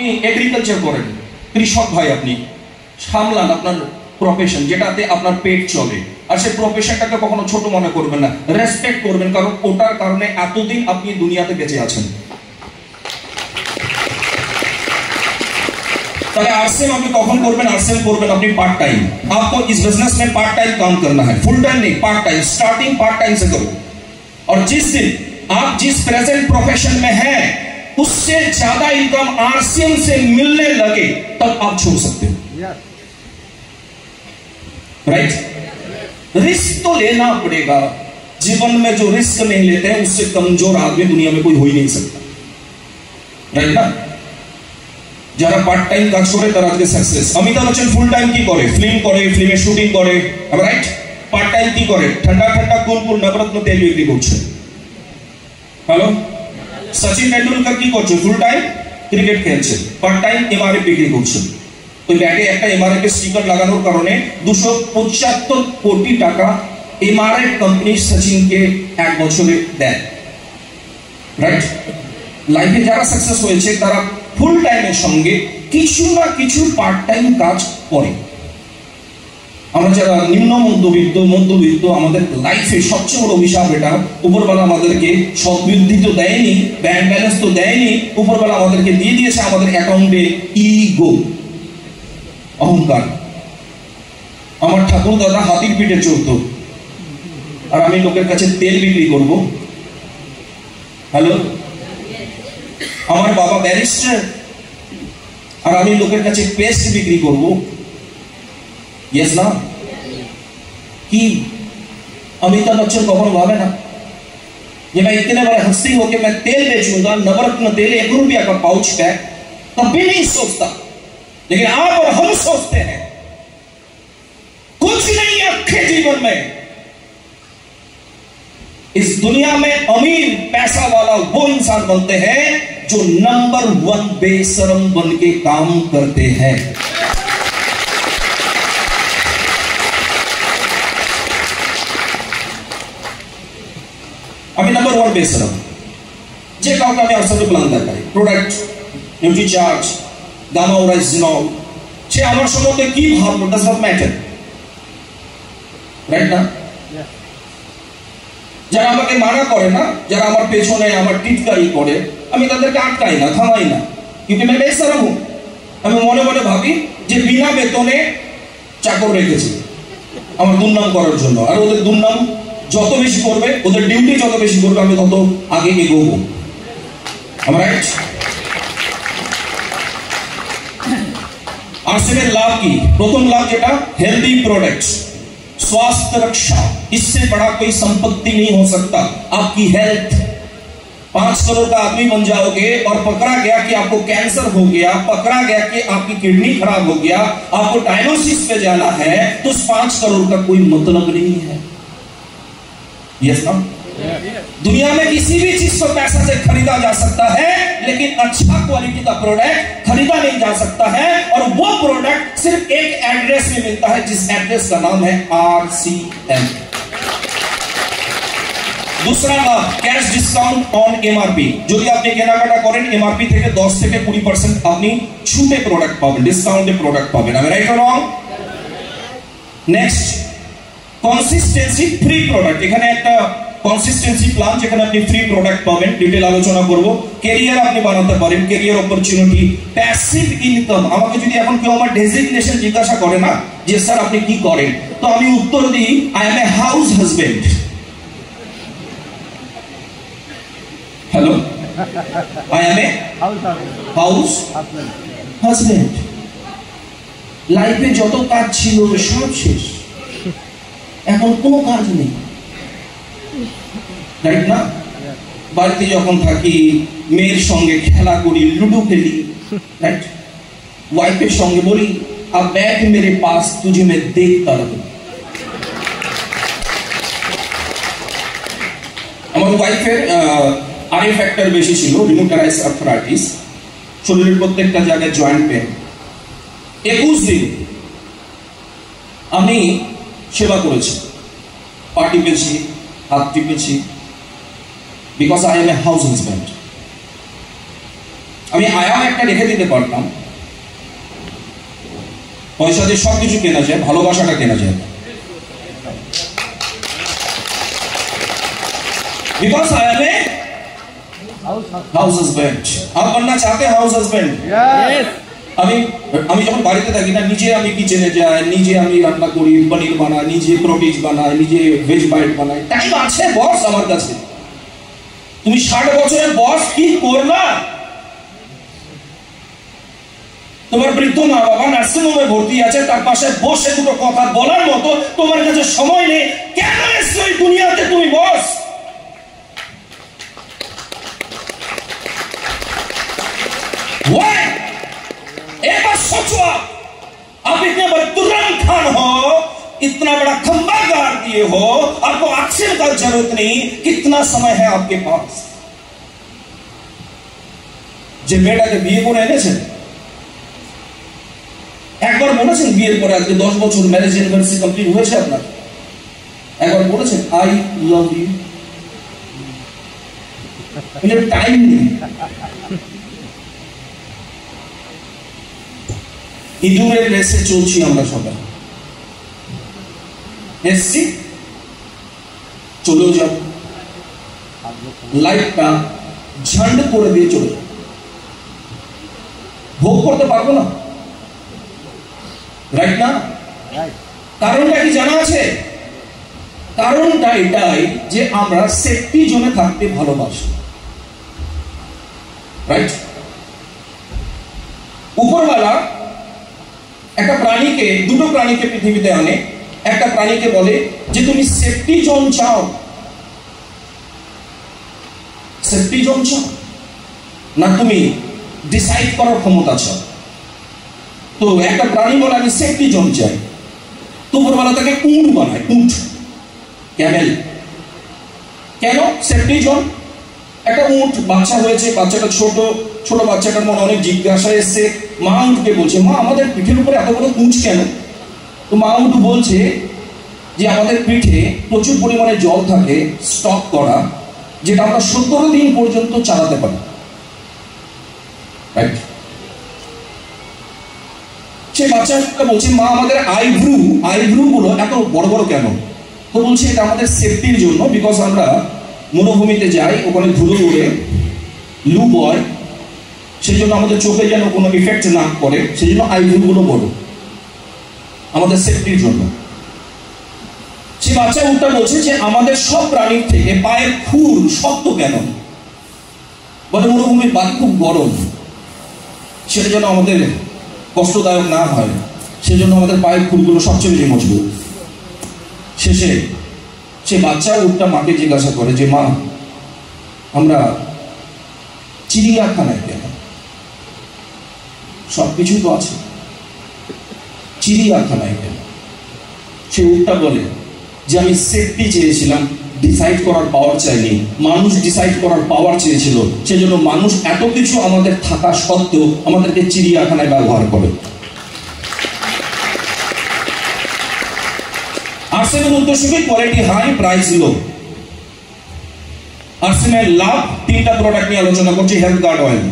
আপনি এগ্রিকালচার করেন, কৃষক ভাই, আপনি সামলান আপনার প্রফেশন যেটাতে আপনার পেট চলে, আর সেই প্রফেশনটাকে কখনো ছোট মনে করবেন না, রেসপেক্ট করবেন, কারণ ওটার কারণে এতদিন আপনি দুনিয়াতে বেঁচে আছেন। তাহলে आरसीएम আপনি কখন করবেন? आरसीएम করবেন আপনি पार्ट टाइम। आपको इस बिजनेस में पार्ट टाइम काम करना है, फुल टाइम नहीं, part time. Starting part time से करो, और जिस दिन आप जिस प्रेजेंट प्रोफेशन में हैं उससे ज्यादा इनकम आरसीएम से मिलने लगे तब आप छोड़ सकते हो। राइट? रिस्क तो लेना पड़ेगा। जीवन में जो रिस्क नहीं लेते हैं उससे कमजोर आदमी दुनिया में कोई हो ही नहीं सकता। राइट ना? যারা পার্ট টাইম কাজ করে তারা আজকে success. Amitabh Bachchan full time কি করে? ফিল্ম করে, ফিল্মে শুটিং করে, রাইট? পার্ট টাইম কি করে? ঠান্ডা ঠান্ডা কুল কুল নবরত্ন তেল বিক্রি করছে। হ্যালো, সচিন তেন্ডুলকর কি করছে? ফুল টাইম ক্রিকেট খেলছে, পার্ট টাইম এমআরএফ বিক্রি করছে। ওই ব্যাগে একটা এমআরএফ এর স্টিকার লাগানোর কারণে 275 কোটি টাকা এমআরএফ কোম্পানি সচিনকে এক বছরে দেয়। রাইট? লাইফে যারা সাকসেস হয়েছে তারা ফুল টাইমের সঙ্গে কিছু না কিছু পার্ট টাইম কাজ করে। আমরা যারা নিম্ন মধ্যবিত্ত আমাদের লাইফে সবচেয়ে বড় অভিশাপ এটা, উপরবেলা আমাদেরকে সদ্বৃদ্ধি তো দেয়নি, ব্যাংক ব্যালেন্স তো দেয়নি, উপরবেলা আমাদেরকে দিয়ে দিয়েছে আমাদের অ্যাকাউন্টে ইগো, অহংকার। আমার ঠাকুর দাদা হাতির পিঠে চড়তো, আর আমি লোকের কাছে তেল বিক্রি করব। হ্যালো, আমার বাবা ব্যারিস্টার, আর আমি লোকের কাছে পেস্ট বিক্রি করব। यस ना? कि अमिताभ बच्चन कखनो भावे ना ये मैं इतने बड़े हस्ती होके मैं तेल बेचूंगा, नवरत्न तेल 1 रुपया का पाउच पैक, कभी नहीं सोचता। लेकिन आप और हम सोचते हैं। कुछ नहीं आपके जीवन में। इस दुनिया में अमीर पैसा वाला वो इंसान बनते हैं जो नंबर 1 बेशरम बन के काम करते हैं। আমি নাম্বার 1 বেশরম, যে কাউকে আমি আর সাথে প্ল্যান দেখাই, প্রোডাক্ট নিউট্রি চার্জ, গামা ওরাইজিনল, সে আমার সম্বন্ধে কি ভাবলো ডাজ নট ম্যাটার। রাইট না? যারা আমাকে মানা করে না, যারা আমার পেছনে আমার টিটকারি করে, আমি তাদেরকে আটকাই না, থামাই না, কিন্তু আমি বেশরম হই। আমি মনে মনে ভাবি যে বিনা বেতনে চাকর রেখেছি আমার দুর্নাম করার জন্য, আর ওদের দুর্নাম যত বেশি করবে, ওদের ডিউটি যত বেশি করবে, আমি তত আগে এগোবো। রাইট? आरसीएम लाभ की प्रथम लाभ जेटा हेल्दी प्रोडक्ट्स, स्वास्थ्य रक्षा, इससे बड़ा कोई संपत्ति नहीं हो सकता। आपकी हेल्थ, 5 करोड़ का आदमी बन जाओगे और पकड़ा गया कि आपको कैंसर हो गया, पकड़ा गया कि आपकी किडनी खराब हो गया, आपको डायलिसिस पे जाना है, तो उस 5 करोड़ का कोई मतलब नहीं है। यस ना? दुनिया में किसी भी चीज को पैसा से खरीदा जा सकता है, लेकिन अच्छा क्वालिटी का प्रोडक्ट खरीदा नहीं जा सकता है। और वो प्रोडक्ट सिर्फ एक एड्रेस में मिलता है, जिस एड्रेस का नाम है आरसीएम। दूसरा लाभ कैश डिस्काउंट ऑन एमआरपी। যদি আপনি কেনাকাটা করেন এমআরপি থেকে 10 থেকে 20% আপনি ছুটে প্রোডাক্ট পাবেন, ডিসকাউন্টে প্রোডাক্ট পাবেন। আমি right or wrong? Next consistency free product. এখানে একটা কনসিস্টেন্সি প্ল্যান যেখানে আপনি ফ্রি প্রোডাক্ট পাবেন, ডিটেইল আলোচনা করব। ক্যারিয়ার আপনি বানাতে পারেন, ক্যারিয়ার অপরচুনিটি, প্যাসিভ ইনকাম। আমাকে যদি এখন কেউ আমার ডেজিগনেশন জিজ্ঞাসা করে না যে স্যার আপনি কি করেন, তো আমি উত্তর দিই I M a house husband. Hello, I M a house husband. লাইফে যত কাজ ছিল সব শেষ, এখন কোনো কাজ নেই। রাইট না? বাড়িতে যখন থাকি মেয়ের সঙ্গে খেলা করি, লুডো খেলি, রাইট? ওয়াইফের সঙ্গে বলি अब बैठ मेरे पास तुझे मैं देखता रहूं। আমার ওয়াইফের আরএ ফ্যাক্টর বেশি ছিল, রিউমাটয়েড আর্থ্রাইটিস, শরীরের প্রত্যেকটা জায়গায় জয়েন্ট পেন। 21 দিন আমি সেবা করেছি, পা টিপেছি, হাত টিপেছি, because I am a house husband. আমি আয়াম একটা রেখে দিতে পারতাম, পয়সা দিয়ে সবকিছু কেনা যায়, ভালোবাসাটা কেনা যায় না। Because I am a house husband. आप बनना चाहते हैं हाउस हस्बैंड? আমি যখন বাড়িতে থাকি না, নিজে আমি কিচেনে যাই, নিজে আমি রান্না করি, পনির বানাই, নিজে প্রোটিন বানাই, নিজে ভেজ বাইট বানাই। টাইম আছে বস আমার কাছে। তুমি 60 বছরের বস কি করবা? তোমার বৃদ্ধ মা বাবা নার্সিং হোমে ভর্তি আছে, তার পাশে বসে দুটো কথা বলার মতো তোমার কাছে সময় নেই। কেন এসছো এই দুনিয়াতে তুমি বস? एक बार सोचो, आप इतने बड़े तुरंत खान हो, इतना बड़ा खंबा गाड़ दिए हो, आपको ऑक्सीजन का जरूरत नहीं, कितना समय है आपके पास? যে মেয়েটাকে বিয়ে করে এনেছেন, একবার বলেছেন বিয়ের পরে আজকে 10 বছর ম্যারেজ ইউনিভার্সিটি কমপ্লিট হয়েছে আপনার, একবার বলেছেন আই লাভ ইউ? টাইম নেই। ইঁদুরের রেসে চলছি আমরা সবাই, এসছি চলেও যাব, লাইফটা ঝান্ড করে দিয়ে চলে যাব, ভোগ করতে পারবো না, রাইট না? কারণটা কি জানা আছে? কারণটা এটাই যে আমরা সেফটি জোনে থাকতে ভালোবাসি, রাইট? উপরওয়ালা একটা প্রাণীকে, দুটো প্রাণীকে পৃথিবীতে আনে। একটা প্রাণীকে বলে যে তুমি সেফটি জোন চাও, সেফটি জোন চাও না তুমি ডিসাইড করার ক্ষমতা চাও। তো একটা প্রাণী বলে আমি সেফটি জোন চাই, তো উপরওয়ালা তাকে উট বানায়, উট, ক্যামেল। কেন সেফটি জোন? একটা উট বাচ্চা হয়েছে, বাচ্চাটা ছোট, ছোট বাচ্চাটার মনে অনেক জিজ্ঞাসা এসছে। মা উটকে বলছে, মা আমাদের পিঠের উপরে এত বড় উঁচ কেন? তো মা উট বলছে যে আমাদের পিঠে প্রচুর পরিমাণে জল থাকে স্টক করা, যেটা আমরা 17 দিন পর্যন্ত চালাতে পারি, রাইট? সে বাচ্চাটা বলছে, মা আমাদের আইব্রু গুলো এত বড় বড় কেন? তো বলছে এটা আমাদের সেফটির জন্য, বিকজ আমরা মরুভূমিতে যাই, ওখানে ধুলো উড়ে, লু বয়, সেই জন্য আমাদের চোখে যেন কোনো ইফেক্ট না করে, সেই জন্য আইব্রু গুলো বড়, আমাদের সেফটির জন্য। সে বাচ্চা উল্টা বলছে যে আমাদের সব প্রাণীর থেকে পায়ের খুর শক্ত কেন? বলে মরুভূমির বালি খুব গরম, সেটা যেন আমাদের কষ্টদায়ক না হয়, সেজন্য আমাদের পায়ের খুরগুলো সবচেয়ে বেশি মজবুত। শেষে সে বাচ্চা উটটা মাকে জিজ্ঞাসা করে যে মা আমরা চিড়িয়াখানায় কেন? সবকিছু তো আছে, চিড়িয়াখানায় কেন? সে উটটা বলে যে আমি সেফটি চেয়েছিলাম, ডিসাইড করার পাওয়ার চাইনি, মানুষ ডিসাইড করার পাওয়ার চেয়েছিল, সেজন্য মানুষ এত কিছু আমাদের থাকা সত্ত্বেও আমাদেরকে চিড়িয়াখানায় ব্যবহার করে। আরসিএমের উদ্দেশ্য কি? Quality high, price low. আরসিএমের লাভ 3টা প্রোডাক্ট নিয়ে আলোচনা করছি। Health guard oil,